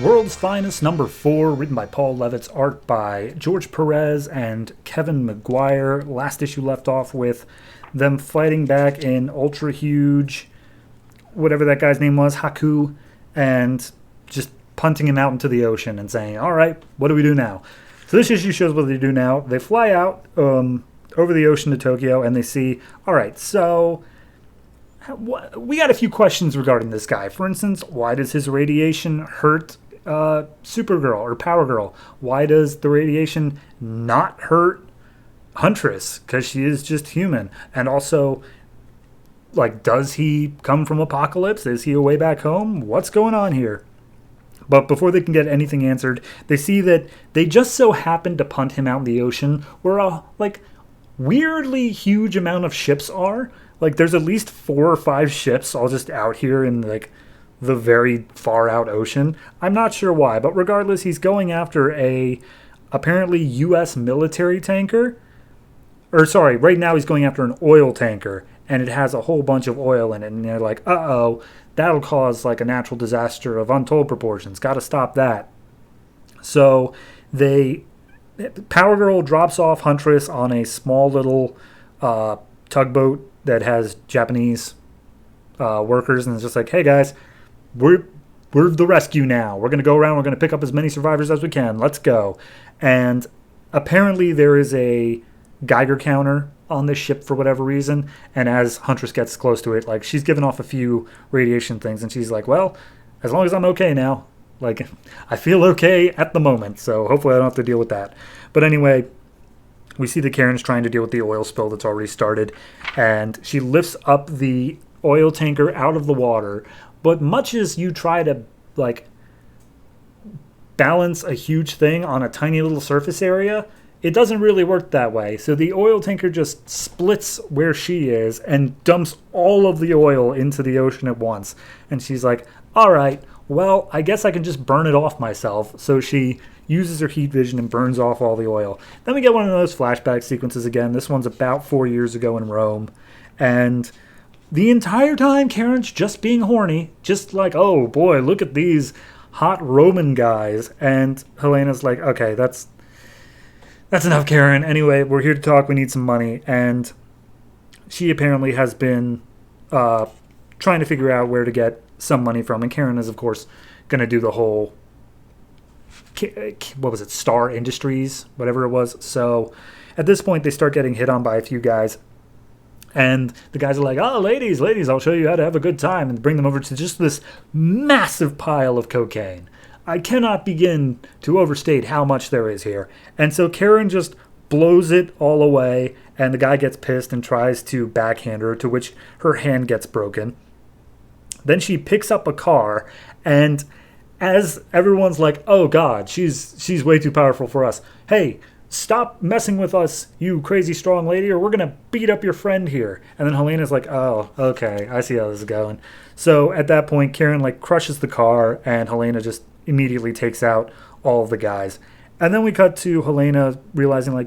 World's Finest #4, written by Paul Levitz, art by George Perez and Kevin McGuire. Last issue left off with them fighting back in Ultra Huge, whatever that guy's name was, Haku, and just punting him out into the ocean and saying, all right, what do we do now? So this issue shows what they do now. They fly out over the ocean to Tokyo, and they see, all right, so we got a few questions regarding this guy. For instance, why does his radiation hurt Supergirl or Power Girl? Why does the radiation not hurt Huntress? Because she is just human. And also, like, does he come from Apocalypse? Is he away back home? What's going on here? But before they can get anything answered, they see that they just so happened to punt him out in the ocean where a, weirdly huge amount of ships are. Like, there's at least 4 or 5 ships all just out here in, the very far out ocean. I'm not sure why, but regardless, he's going after a apparently U.S. military tanker. Or, sorry, right now he's going after an oil tanker, and it has a whole bunch of oil in it, and they're like, uh-oh, that'll cause, a natural disaster of untold proportions. Gotta stop that. So, Power Girl drops off Huntress on a small little tugboat that has Japanese workers, and it's just like, hey guys, we're the rescue now. We're going to go around, we're going to pick up as many survivors as we can. Let's go. And apparently there is a Geiger counter on this ship for whatever reason, and as Huntress gets close to it, she's giving off a few radiation things, and she's like, well, as long as I'm okay now. I feel okay at the moment, so hopefully I don't have to deal with that. But anyway, we see that Karen's trying to deal with the oil spill that's already started, and she lifts up the oil tanker out of the water. But much as you try to, balance a huge thing on a tiny little surface area, it doesn't really work that way. So the oil tanker just splits where she is and dumps all of the oil into the ocean at once. And she's like, all right, well, I guess I can just burn it off myself. So she uses her heat vision and burns off all the oil. Then we get one of those flashback sequences again. This one's about 4 years ago in Rome. And the entire time, Karen's just being horny. Just like, oh boy, look at these hot Roman guys. And Helena's like, okay, that's enough, Karen. Anyway, we're here to talk. We need some money. And she apparently has been trying to figure out where to get some money from. And Karen is, of course, going to do the whole, what was it, Star Industries, whatever it was. So at this point, they start getting hit on by a few guys. And the guys are like, oh, ladies, I'll show you how to have a good time. And bring them over to just this massive pile of cocaine. I cannot begin to overstate how much there is here. And so Karen just blows it all away. And the guy gets pissed and tries to backhand her, to which her hand gets broken. Then she picks up a car, and as everyone's like, oh God, she's way too powerful for us. Hey, stop messing with us, you crazy strong lady, or we're going to beat up your friend here. And then Helena's like, oh, okay, I see how this is going. So at that point, Karen crushes the car, and Helena just immediately takes out all of the guys. And then we cut to Helena realizing, I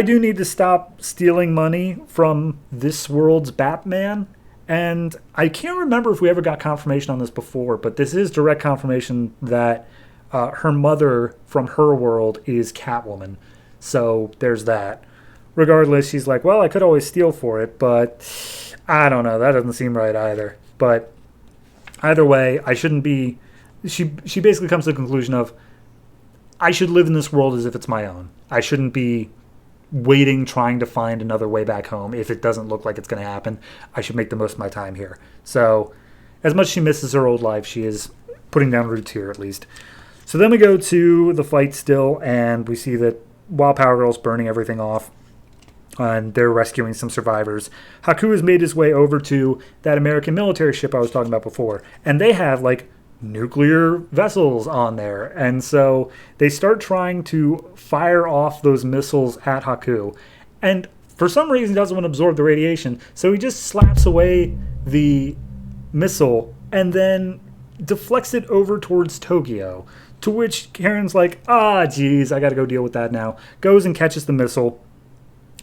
do need to stop stealing money from this world's Batman. And I can't remember if we ever got confirmation on this before, but this is direct confirmation that her mother from her world is Catwoman. So there's that. Regardless, she's like, well, I could always steal for it, but I don't know. That doesn't seem right either. But either way, I shouldn't be... She basically comes to the conclusion of, I should live in this world as if it's my own. I shouldn't be waiting, trying to find another way back home. If it doesn't look like it's going to happen, I should make the most of my time here. So, as much as she misses her old life, she is putting down roots here, at least. So then we go to the fight still, and we see that while Power Girl's burning everything off, and they're rescuing some survivors, Haku has made his way over to that American military ship I was talking about before, and they have, nuclear vessels on there. And so they start trying to fire off those missiles at Haku. And for some reason, he doesn't want to absorb the radiation. So he just slaps away the missile and then deflects it over towards Tokyo. To which Karen's like, geez, I got to go deal with that now. Goes and catches the missile.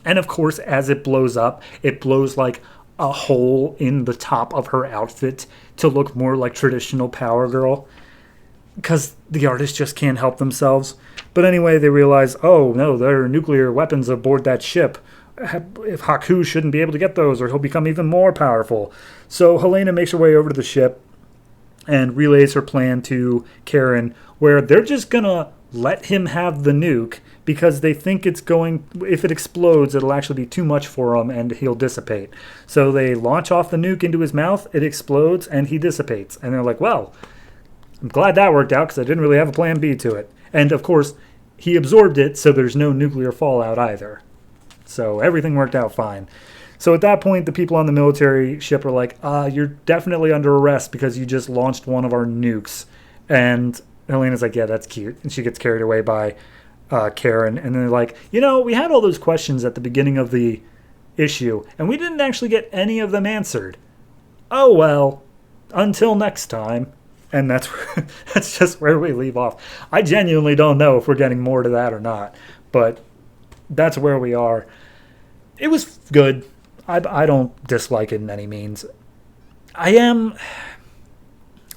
And of course, as it blows up, it blows a hole in the top of her outfit to look more like traditional Power Girl. because the artists just can't help themselves. But anyway, they realize, oh no, there are nuclear weapons aboard that ship. If Haku shouldn't be able to get those, or he'll become even more powerful. So Helena makes her way over to the ship and relays her plan to Karen, where they're just gonna let him have the nuke because they think it's going, if it explodes, it'll actually be too much for him and he'll dissipate. So they launch off the nuke into his mouth, it explodes, and he dissipates. And they're like, well, I'm glad that worked out because I didn't really have a plan B to it. And of course, he absorbed it, so there's no nuclear fallout either. So everything worked out fine. So at that point, the people on the military ship are like, you're definitely under arrest because you just launched one of our nukes. And Helena's like, yeah, that's cute. And she gets carried away by Karen. And then they're like, we had all those questions at the beginning of the issue, and we didn't actually get any of them answered. Oh, well, until next time. And that's just where we leave off. I genuinely don't know if we're getting more to that or not. But that's where we are. It was good. I don't dislike it in any means. I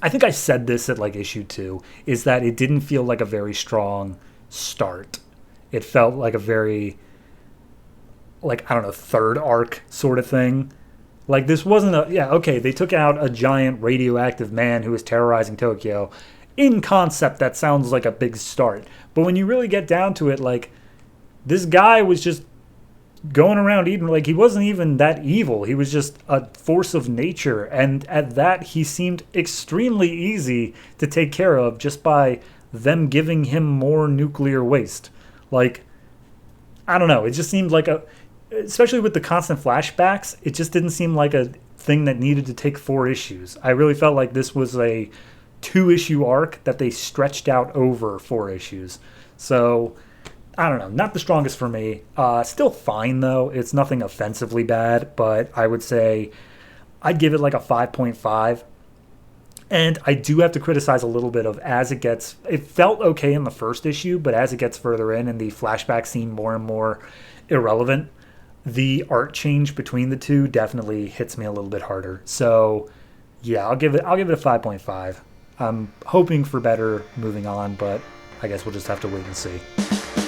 think I said this at like issue 2, is that it didn't feel like a very strong start. It felt like a very, like, I don't know, third arc sort of thing. Like, this wasn't they took out a giant radioactive man who was terrorizing Tokyo. In concept, that sounds like a big start. But when you really get down to it, like, this guy was just going around eating, like, he wasn't even that evil. He was just a force of nature. And at that, he seemed extremely easy to take care of just by them giving him more nuclear waste. Like, I don't know. It just seemed like especially with the constant flashbacks, it just didn't seem like a thing that needed to take 4 issues. I really felt like this was a 2-issue arc that they stretched out over 4 issues. So, I don't know. Not the strongest for me. Still fine, though. It's nothing offensively bad, but I would say I'd give it like a 5.5. And I do have to criticize a little bit of it felt okay in the first issue, but as it gets further in and the flashbacks seem more and more irrelevant, the art change between the two definitely hits me a little bit harder. So, yeah, I'll give it a 5.5. I'm hoping for better moving on, but I guess we'll just have to wait and see.